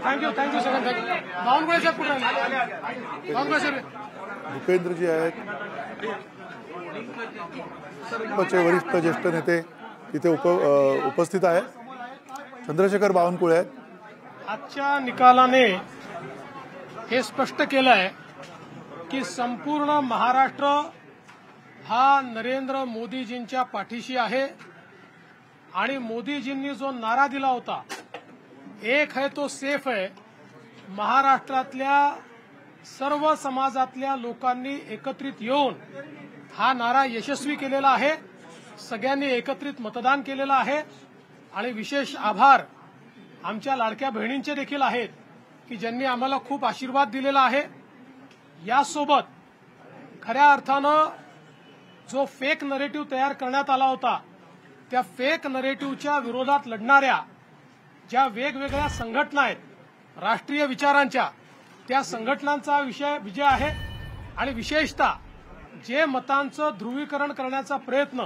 Thank you सगळ्यांना। बावनकुळे साहेब कुठे बावनकुळे साहेब भूपेंद्रजी आहेत, भाजपचे वरिष्ठ ज्येष्ठ नेते तिथे उपस्थित आहेत। चंद्रशेखर बावनकुळे आहेत। आजच्या निकालाने हे स्पष्ट केलं आहे की संपूर्ण महाराष्ट्र हा नरेंद्र मोदीजींच्या पाठीशी आहे आणि मोदीजींनी जो नारा दिला होता, एक है तो सेफ है, महाराष्ट्रातल्या सर्व समाजातल्या लोकांनी एकत्रित येऊन हा नारा यशस्वी केलेला आहे। सगळ्यांनी एकत्रित मतदान केलेलं आहे आणि विशेष आभार आमच्या लाडक्या बहिणींचे देखील आहेत की ज्यांनी आम्हाला खूप आशीर्वाद दिलेला आहे। यासोबत खऱ्या अर्थानं जो फेक नरेटिव्ह तयार करण्यात आला होता, त्या फेक नरेटिव्हच्या विरोधात लढणाऱ्या ज्या वेगवेगळ्या संघटना आहेत राष्ट्रीय विचारांच्या, त्या संघटनांचा विजय आहे आणि विशेषतः जे मतांचं ध्रुवीकरण करण्याचा प्रयत्न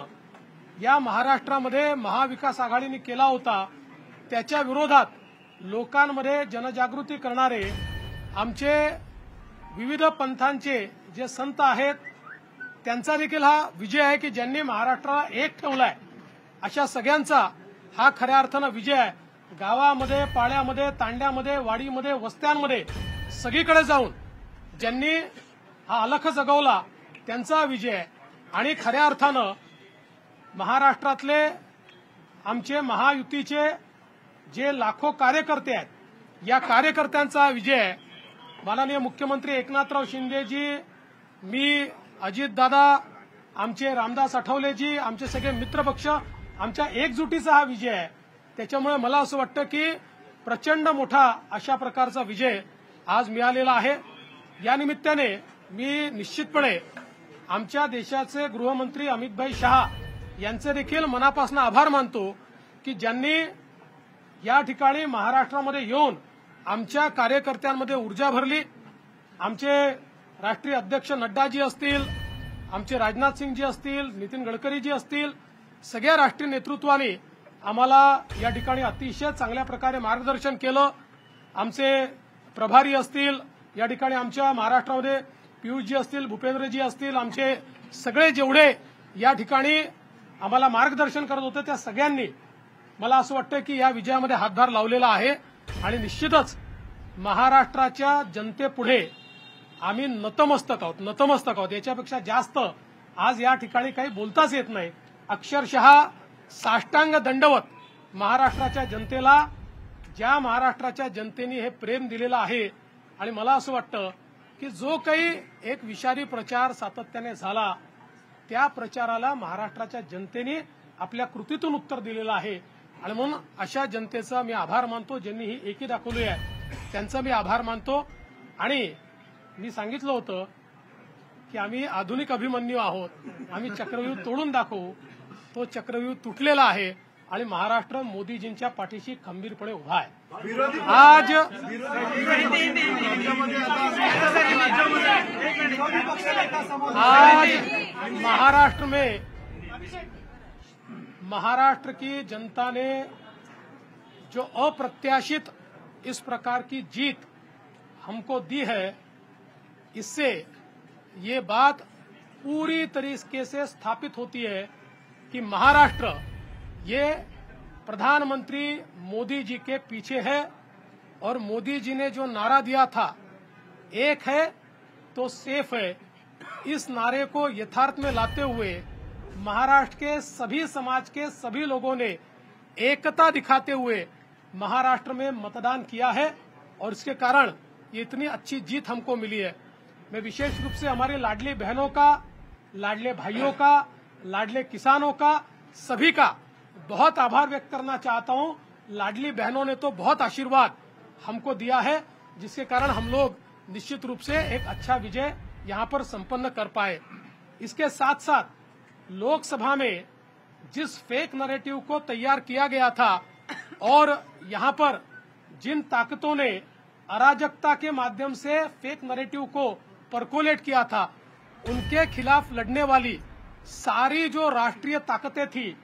या महाराष्ट्रामध्ये महाविकास आघाडीने केला होता, त्याच्या विरोधात लोकांमध्ये जनजागृती करणारे आमचे विविध पंथांचे जे संत आहेत, त्यांचा देखील हा विजय आहे की ज्यांनी महाराष्ट्राला एक ठेवलाय। अशा सगळ्यांचा हा खऱ्या अर्थानं विजय आहे। गावामध्ये, पाड्यामध्ये, तांड्यामध्ये, वाडीमध्ये, वस्त्यांमध्ये सगळीकडे जाऊन ज्यांनी हा अलख जगवला त्यांचा विजय आहे। आणि खऱ्या अर्थानं महाराष्ट्रातले आमचे महायुतीचे जे लाखो कार्यकर्ते आहेत, या कार्यकर्त्यांचा विजय आहे। माननीय मुख्यमंत्री एकनाथराव शिंदेजी, मी, अजितदादा, आमचे रामदास आठवलेजी, आमचे सगळे मित्रपक्ष, आमच्या एकजुटीचा हा विजय आहे। त्याच्यामुळे मला असं वाटतं की प्रचंड मोठा अशा प्रकारचा विजय आज मिळालेला आहे। या निमित्ताने मी निश्चितपणे आमच्या देशाचे गृहमंत्री अमितभाई शहा यांचे देखील मनापासून आभार मानतो की ज्यांनी या ठिकाणी महाराष्ट्रामध्ये येऊन आमच्या कार्यकर्त्यांमध्ये ऊर्जा भरली। आमचे राष्ट्रीय अध्यक्ष नड्डाजी असतील, आमचे राजनाथ सिंगजी असतील, नितीन गडकरीजी असतील, सगळ्या राष्ट्रीय नेतृत्वाने आम्हाला या ठिकाणी अतिशय चांगल्या प्रकारे मार्गदर्शन केलं। आमचे प्रभारी असतील या ठिकाणी, आमच्या महाराष्ट्रामध्ये पियुषजी असतील, भूपेंद्रजी असतील, आमचे सगळे जेवढे या ठिकाणी आम्हाला मार्गदर्शन करत होते त्या सगळ्यांनी मला असं वाटतं की या विजयामध्ये हातभार लावलेला आहे। आणि निश्चितच महाराष्ट्राच्या जनतेपुढे आम्ही नतमस्तक आहोत। याच्यापेक्षा जास्त आज या ठिकाणी काही बोलताच येत नाही। अक्षरशः साष्टांग दंडवत महाराष्ट्राच्या जनतेला, ज्या महाराष्ट्राच्या जनतेने हे प्रेम दिलेलं आहे। आणि मला असं वाटतं की जो काही एक विषारी प्रचार सातत्याने झाला, त्या प्रचाराला महाराष्ट्राच्या जनतेने आपल्या कृतीतून उत्तर दिलेलं आहे। आणि म्हणून अशा जनतेचा मी आभार मानतो, ज्यांनी ही एकी दाखवली आहे त्यांचा मी आभार मानतो। आणि मी सांगितलं होतं की आम्ही आधुनिक अभिमन्यू आहोत, आम्ही चक्रव्यूह तोडून दाखवू। तो चक्रव्यूह तुटलेला आहे आणि महाराष्ट्र मोदीजींच्या पाठीशी खंबीरपणे उभा आहे। आज महाराष्ट्र की जनता ने जो अप्रत्याशित इस प्रकार की जीत हमको दी है, इससे ये बात पूरी तरीके से स्थापित होती है कि महाराष्ट्र ये प्रधानमंत्री मोदी जी के पीछे है। और मोदी जी ने जो नारा दिया था, एक है तो सेफ है, इस नारे को यथार्थ में लाते हुए महाराष्ट्र के सभी समाज के सभी लोगों ने एकता दिखाते हुए महाराष्ट्र में मतदान किया है और इसके कारण ये इतनी अच्छी जीत हमको मिली है। मैं विशेष रूप से हमारी लाडली बहनों का, लाडले भाइयों का, लाडले किसानों का, सभी का बहुत आभार व्यक्त करना चाहता हूं। लाडली बहनों ने तो बहुत आशीर्वाद हमको दिया है, जिसके कारण हम लोग निश्चित रूप से एक अच्छा विजय यहां पर संपन्न कर पाए। इसके साथ साथ लोकसभा में जिस फेक नैरेटिव को तैयार किया गया था और यहां पर जिन ताकतों ने अराजकता के माध्यम से फेक नैरेटिव को परकोलेट किया था, उनके खिलाफ लड़ने वाली सारी जो राष्ट्रीय ताकतें थी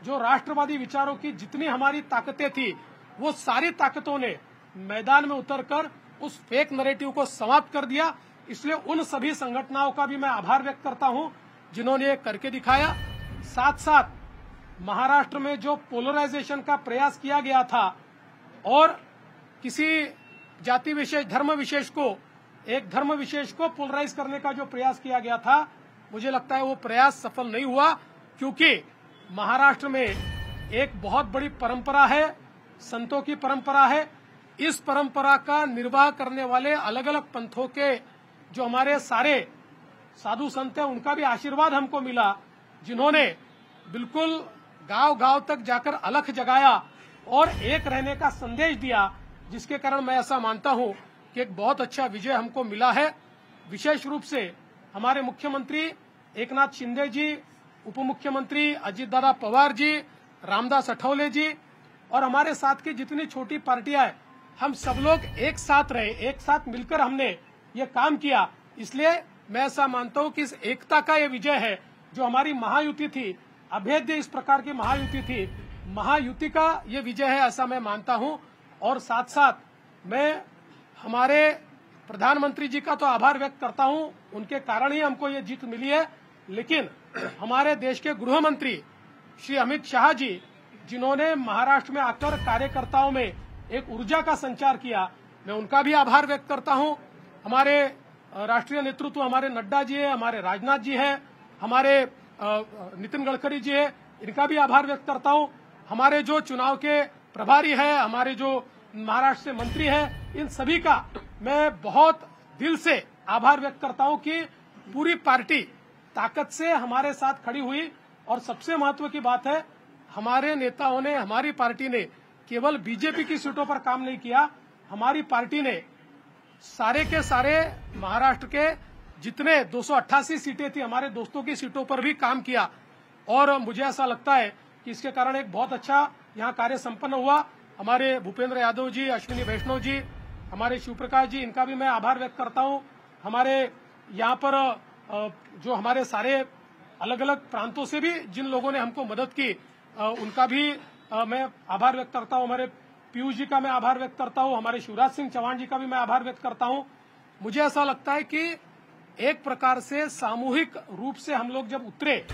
जो राष्ट्रवादी विचारों की जितनी हमारी ताकतें थी वो सारी ताकतों ने मैदान में उतरकर उस फेक नैरेटिव को समाप्त कर दिया। इसलिए उन सभी संगठनों का भी मैं आभार व्यक्त करता हूं जिन्होंने ये करके दिखाया। साथ साथ महाराष्ट्र में जो पोलराइजेशन का प्रयास किया गया था और किसी जाति विशेष धर्म विशेष को एक धर्म विशेष को पोलराइज करने का जो प्रयास किया गया था, मुझे लगता है वो प्रयास सफल नहीं हुआ, क्योंकि महाराष्ट्र में एक बहुत बड़ी परंपरा है, संतों की परंपरा है। इस परंपरा का निर्वाह करने वाले अलग अलग पंथों के जो हमारे सारे साधु संत हैं उनका भी आशीर्वाद हमको मिला, जिन्होंने बिल्कुल गांव गांव तक जाकर अलख जगाया और एक रहने का संदेश दिया, जिसके कारण मैं ऐसा मानता हूं कि एक बहुत अच्छा विजय हमको मिला है। विशेष रूप से हमारे मुख्यमंत्री एकनाथ शिंदे जी, उप मुख्यमंत्री अजितदादा पवार जी, रामदास अठौले जी और हमारे साथ की जितनी छोटी पार्टियां हैं, हम सब लोग एक साथ रहे, एक साथ मिलकर हमने ये काम किया। इसलिए मैं ऐसा मानता हूं कि इस एकता का ये विजय है, जो हमारी महायुति थी, अभेद्य इस प्रकार की महायुति थी, महायुति का ये विजय है, ऐसा मैं मानता हूं। और साथ साथ मैं हमारे प्रधानमंत्री जी का तो आभार व्यक्त करता हूं, उनके कारण ही हमको ये जीत मिली है। लेकिन हमारे देश के गृह मंत्री श्री अमित शाह जी, जिन्होंने महाराष्ट्र में आकर कार्यकर्ताओं में एक ऊर्जा का संचार किया, मैं उनका भी आभार व्यक्त करता हूं। हमारे राष्ट्रीय नेतृत्व हमारे नड्डा जी है, हमारे राजनाथ जी है, हमारे नितिन गडकरी जी है, इनका भी आभार व्यक्त करता हूं। हमारे जो चुनाव के प्रभारी है, हमारे जो महाराष्ट्र से मंत्री है, इन सभी का मैं बहुत दिल से आभार व्यक्त करता हूं कि पूरी पार्टी ताकत से हमारे साथ खड़ी हुई। और सबसे महत्व की बात है, हमारे नेताओं ने, हमारी पार्टी ने केवल बीजेपी की सीटों पर काम नहीं किया, हमारी पार्टी ने सारे के सारे महाराष्ट्र के जितने 288 सीटें थी, हमारे दोस्तों की सीटों पर भी काम किया। और मुझे ऐसा लगता है कि इसके कारण एक बहुत अच्छा यहाँ कार्य संपन्न हुआ। हमारे भूपेंद्र यादव जी, अश्विनी वैष्णव जी, हमारे शिवप्रकाश जी, इनका भी मैं आभार व्यक्त करता हूँ। हमारे यहाँ पर जो हमारे सारे अलग अलग प्रांतों से भी जिन लोगों ने हमको मदद की, उनका भी मैं आभार व्यक्त करता हूँ। हमारे पीयूष जी का मैं आभार व्यक्त करता हूँ, हमारे शिवराज सिंह चौहान जी का भी मैं आभार व्यक्त करता हूँ। मुझे ऐसा लगता है कि एक प्रकार से सामूहिक रूप से हम लोग जब उतरे,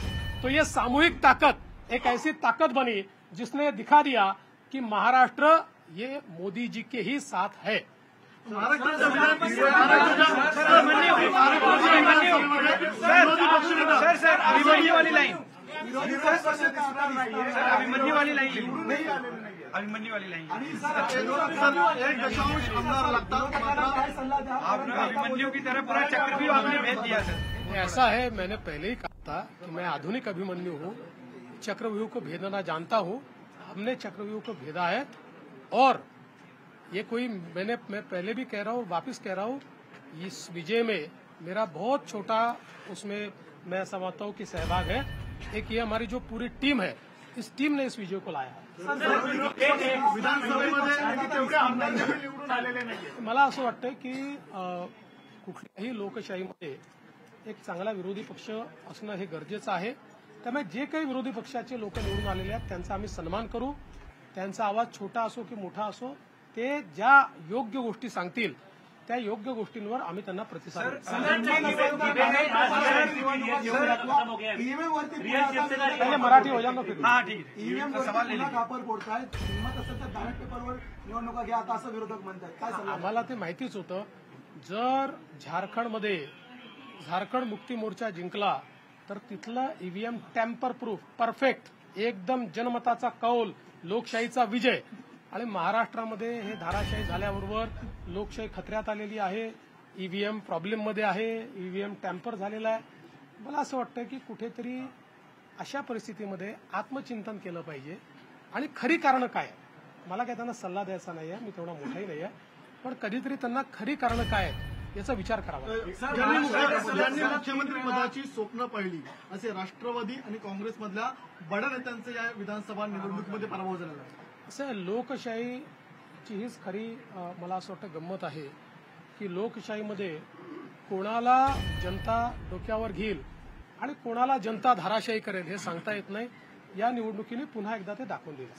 तो ये सामूहिक ताकत एक ऐसी ताकत बनी जिसने दिखा दिया कि महाराष्ट्र ये मोदी जी के ही साथ है। अभिमन्यू वाली लाइन आपने अभिमन्यू की तरह पूरा चक्रव्यूह आपने भेज दिया सर। ऐसा है, मैंने पहले ही कहा था कि मैं आधुनिक अभिमन्यु हूँ, चक्रव्यूह को भेदना जानता हूँ। हमने चक्रव्यूह को भेदा है और ये कोई मैं पहले भी कह रहा हूँ, वापस कह रहा हूँ, इस विजय में मेरा बहुत छोटा उसमें मैं समझता हूँ कि सहभाग है। एक ये हमारी जो पूरी टीम है, इस टीम ने इस विजय को लाया है। मला असं वाटतं की कुठल्याही लोकशाहीमध्ये एक चांगला विरोधी पक्ष असणं हे गरजेचं आहे। त्यामुळे जे काही विरोधी पक्षाचे लोक निवडून आलेले आहेत त्यांचा आम्ही सन्मान करू। त्यांचा आवाज छोटा असो की मोठा असो, ते ज्या योग्य गोष्टी सांगतील त्या योग्य गोष्टींवर आम्ही त्यांना प्रतिसाद पहले मराठी हो जाणं फिर हाँ ठीक है। ईव्हीएम सवाल कापर फोडताय, हिंमत असेल तर बॅलेट पेपरवर निवडणुका घ्या असं विरोधक म्हणतात, काय सांगा? आम्हाला ते माहितीच होतं, जर झारखंड मुक्ती मोर्चा जिंकला तर तिथलं ईव्हीएम टॅम्पर प्रूफ परफेक्ट एकदम जनमताचा कौल, लोकशाहीचा विजय। आणि महाराष्ट्रामध्ये हे धाराशाही झाल्याबरोबर लोकशाही खतऱ्यात आलेली आहे, ईव्हीएम प्रॉब्लेम मध्ये आहे, ईव्हीएम टॅम्पर झालेला आहे। मला असं वाटतं की कुठेतरी अशा परिस्थितीमध्ये आत्मचिंतन केलं पाहिजे आणि खरी कारणं काय आहे। मला काय त्यांना सल्ला द्यायचा नाही आहे, मी तेवढा मोठाही नाही आहे, पण कधीतरी त्यांना खरी कारणं काय आहेत याचा विचार करावा। ज्यांनी मुख्यमंत्री पदाची स्वप्न पाहिली असे राष्ट्रवादी आणि काँग्रेसमधल्या बड्या नेत्यांचे या विधानसभा निवडणुकीमध्ये पराभव झालेला आहे। असं लोकशाहीची हीच खरी मला असं वाटतं गंमत आहे की लोकशाहीमध्ये कोणाला जनता डोक्यावर घेईल आणि कोणाला जनता धाराशाही करेल हे सांगता येत नाही। या निवडणुकीने पुन्हा एकदा ते दाखवून दिलं.